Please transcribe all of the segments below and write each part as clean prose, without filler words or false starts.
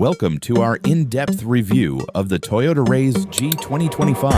Welcome to our in-depth review of the Toyota Raize G 2025,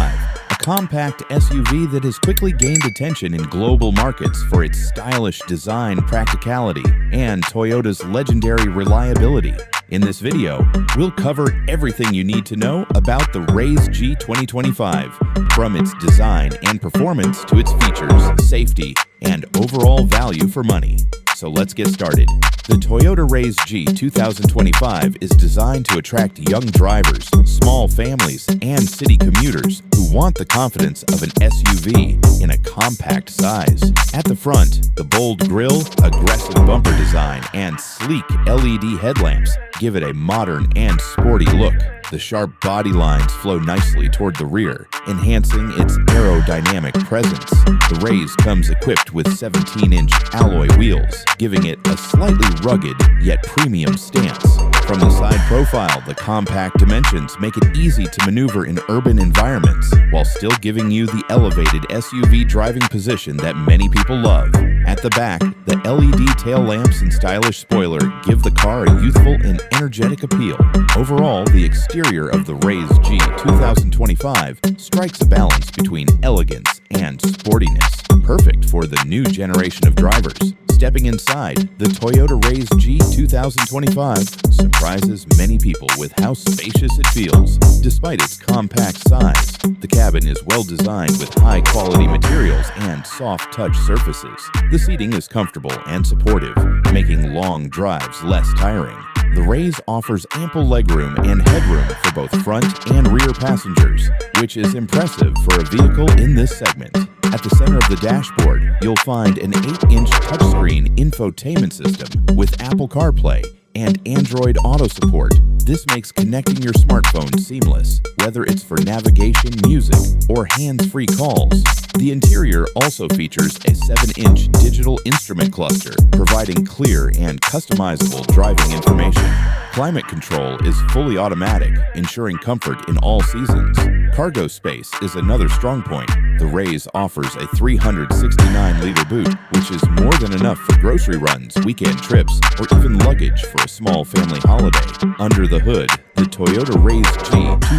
a compact SUV that has quickly gained attention in global markets for its stylish design, practicality, and Toyota's legendary reliability. In this video, we'll cover everything you need to know about the Raize G 2025, from its design and performance to its features, safety, and overall value for money. So let's get started. The Toyota Raize G 2025 is designed to attract young drivers, small families, and city commuters who want the confidence of an SUV in a compact size. At the front, the bold grille, aggressive bumper design, and sleek LED headlamps give it a modern and sporty look. The sharp body lines flow nicely toward the rear, enhancing its aerodynamic presence. The Raize comes equipped with 17-inch alloy wheels, giving it a slightly rugged yet premium stance. From the side profile, the compact dimensions make it easy to maneuver in urban environments, while still giving you the elevated SUV driving position that many people love. At the back, the LED tail lamps and stylish spoiler give the car a youthful and energetic appeal. Overall, the exterior of the Raize G 2025 strikes a balance between elegance and sportiness, perfect for the new generation of drivers. Stepping inside, the Toyota Raize G 2025 surprises many people with how spacious it feels. Despite its compact size, the cabin is well designed with high-quality materials and soft-touch surfaces. The seating is comfortable and supportive, making long drives less tiring. The Raize offers ample legroom and headroom for both front and rear passengers, which is impressive for a vehicle in this segment. At the center of the dashboard, you'll find an 8-inch touchscreen infotainment system with Apple CarPlay and Android Auto support. This makes connecting your smartphone seamless, whether it's for navigation, music, or hands-free calls. The interior also features a 7-inch digital instrument cluster, providing clear and customizable driving information. Climate control is fully automatic, ensuring comfort in all seasons. Cargo space is another strong point. The Raize offers a 369-liter boot, which is more than enough for grocery runs, weekend trips, or even luggage for a small family holiday. Under the hood, the Toyota Raize G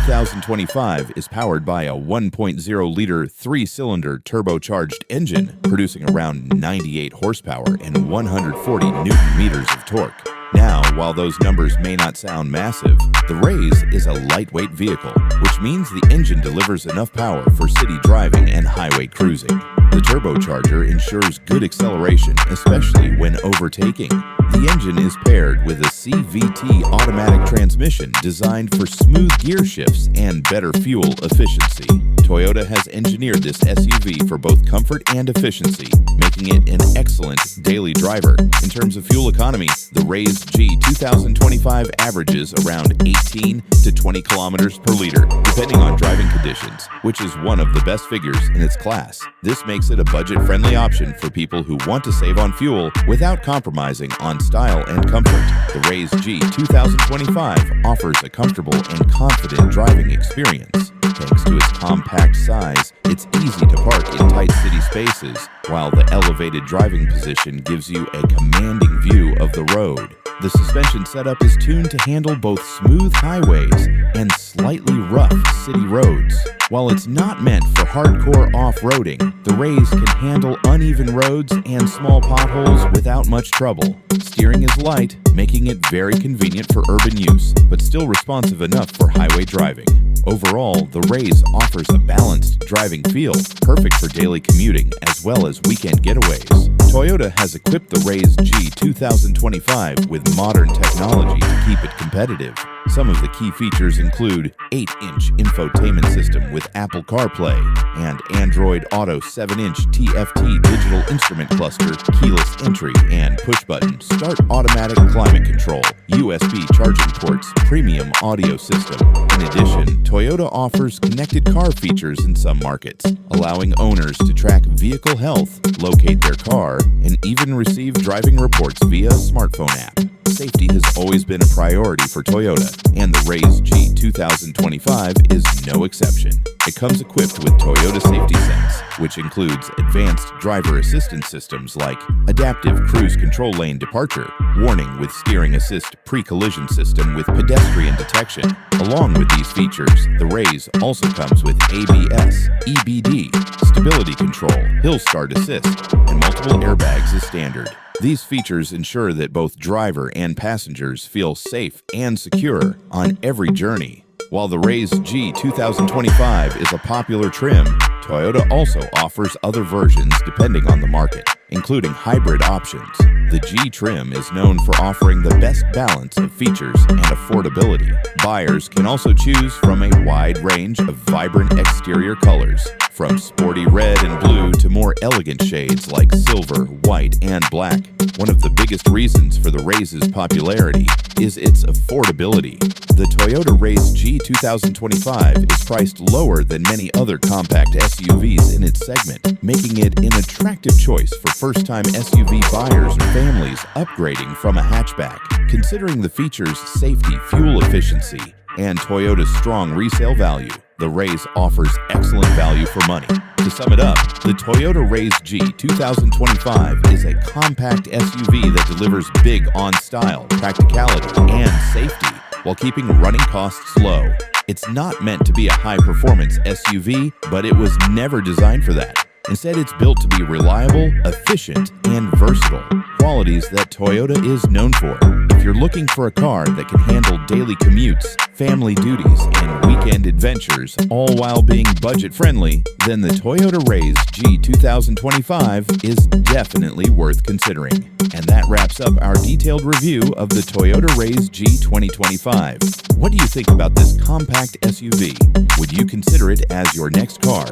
2025 is powered by a 1.0-liter 3-cylinder turbocharged engine, producing around 98 horsepower and 140 newton-meters of torque. Now, while those numbers may not sound massive, the Raize is a lightweight vehicle, which means the engine delivers enough power for city driving and highway cruising. The turbocharger ensures good acceleration, especially when overtaking. The engine is paired with a CVT automatic transmission designed for smooth gear shifts and better fuel efficiency. Toyota has engineered this SUV for both comfort and efficiency, making it an excellent daily driver. In terms of fuel economy, the Raize G 2025 averages around 18 to 20 kilometers per liter, depending on driving conditions, which is one of the best figures in its class. This makes it a budget-friendly option for people who want to save on fuel without compromising on style and comfort. The Raize G 2025 offers a comfortable and confident driving experience. Thanks to its compact size, it's easy to park in tight city spaces, while the elevated driving position gives you a commanding view of the road. The suspension setup is tuned to handle both smooth highways and slightly rough city roads. While it's not meant for hardcore off-roading, the Raize can handle uneven roads and small potholes without much trouble. Steering is light, making it very convenient for urban use, but still responsive enough for highway driving. Overall, the Raize offers a balanced driving feel, perfect for daily commuting as well as weekend getaways. Toyota has equipped the Raize G 2025 with modern technology to keep it competitive. Some of the key features include 8-inch infotainment system with Apple CarPlay and Android Auto 7-inch TFT digital instrument cluster, keyless entry and push-button start automatic climate control, USB charging ports, premium audio system. In addition, Toyota offers connected car features in some markets, allowing owners to track vehicle health, locate their car, and even receive driving reports via a smartphone app. Safety has always been a priority for Toyota, and the Raize G 2025 is no exception. It comes equipped with Toyota Safety Sense, which includes advanced driver assistance systems like adaptive cruise control lane departure, warning with steering assist pre-collision system with pedestrian detection. Along with these features, the Raize also comes with ABS, EBD, stability control, hill start assist, and multiple airbags as standard. These features ensure that both driver and passengers feel safe and secure on every journey. While the Raize G 2025 is a popular trim, Toyota also offers other versions depending on the market, including hybrid options. The G trim is known for offering the best balance of features and affordability. Buyers can also choose from a wide range of vibrant exterior colors, from sporty red and blue to more elegant shades like silver, white, and black. One of the biggest reasons for the Raize's popularity is its affordability. The Toyota Raize G 2025 is priced lower than many other compact SUVs in its segment, making it an attractive choice for first-time SUV buyers or families upgrading from a hatchback. Considering the features' safety, fuel efficiency, and Toyota's strong resale value, the Raize offers excellent value for money. To sum it up, the Toyota Raize G 2025 is a compact SUV that delivers big on style, practicality, and safety while keeping running costs low. It's not meant to be a high-performance SUV, but it was never designed for that. Instead, it's built to be reliable, efficient, and versatile, qualities that Toyota is known for. If you're looking for a car that can handle daily commutes, family duties, and weekend adventures, all while being budget-friendly, then the Toyota Raize G 2025 is definitely worth considering. And that wraps up our detailed review of the Toyota Raize G 2025. What do you think about this compact SUV? Would you consider it as your next car?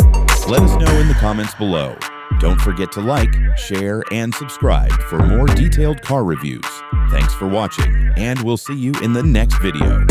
Let us know in the comments below. Don't forget to like, share, and subscribe for more detailed car reviews. Thanks for watching, and we'll see you in the next video.